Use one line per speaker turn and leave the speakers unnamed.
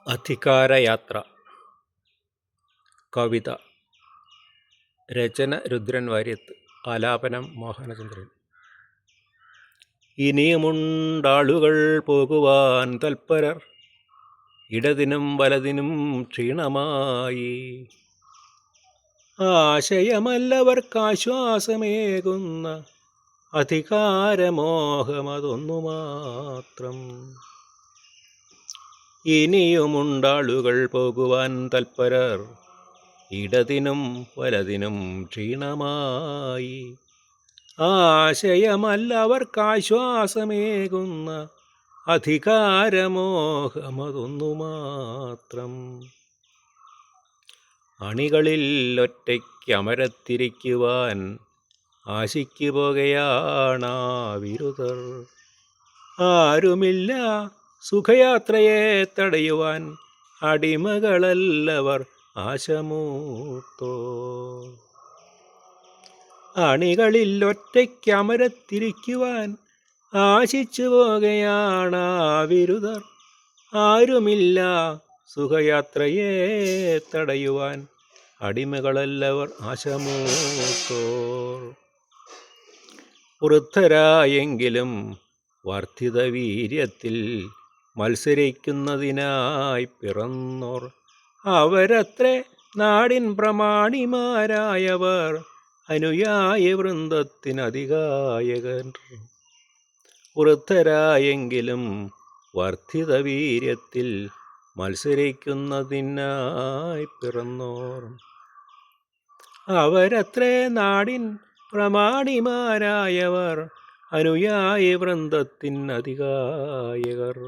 അധികാരയാത്ര. കവിത. രചന രുദ്രൻ വാര്യത്ത്. ആലാപനം മോഹനചന്ദ്രൻ. ഇനിയുമുണ്ടാളുകൾ പോകുവാൻ തൽപരർ, ഇടതിനും വലതിനും ക്ഷീണമായി. ആശയമല്ലവർക്കാശ്വാസമേകുന്ന അധികാരമോഹമതൊന്നു മാത്രം. ഇനിയുമുണ്ടാളുകൾ പോകുവാൻ തൽപരർ, ഇടതിനും വലതിനും ക്ഷീണമായി. ആശയമല്ലവർക്കാശ്വാസമേകുന്ന അധികാരമോഹമതൊന്നു മാത്രം. അണികളിൽ ഒറ്റയ്ക്കമരത്തിരിക്കുവാൻ ആശിക്കു പോകുകയാണാ വിരുതർ. ആരുമില്ല സുഖയാത്രയെ തടയുവാൻ, അടിമകളല്ലവർ ആശമൂത്തോ. അണികളിൽ ഒറ്റയ്ക്കമരത്തിരിക്കുവാൻ ആശിച്ചു പോകുകയാണാ വിരുതർ. ആരുമില്ല സുഖയാത്രയെ തടയുവാൻ, അടിമകളല്ലവർ ആശമൂത്തോർ. വൃദ്ധരായെങ്കിലും വർദ്ധിത വീര്യത്തിൽ മത്സരിക്കുന്നതിനായി പിറന്നോർ. അവരത്രേ നാടിൻ പ്രമാണിമാരായവർ, അനുയായി വൃന്ദത്തിനധികായകർ. വൃദ്ധരായെങ്കിലും വർദ്ധിത വീര്യത്തിൽ മത്സരിക്കുന്നതിനായി പിറന്നോർ. അവരത്രേ നാടിൻ പ്രമാണിമാരായവർ, അനുയായി വൃന്ദത്തിനധികായകർ.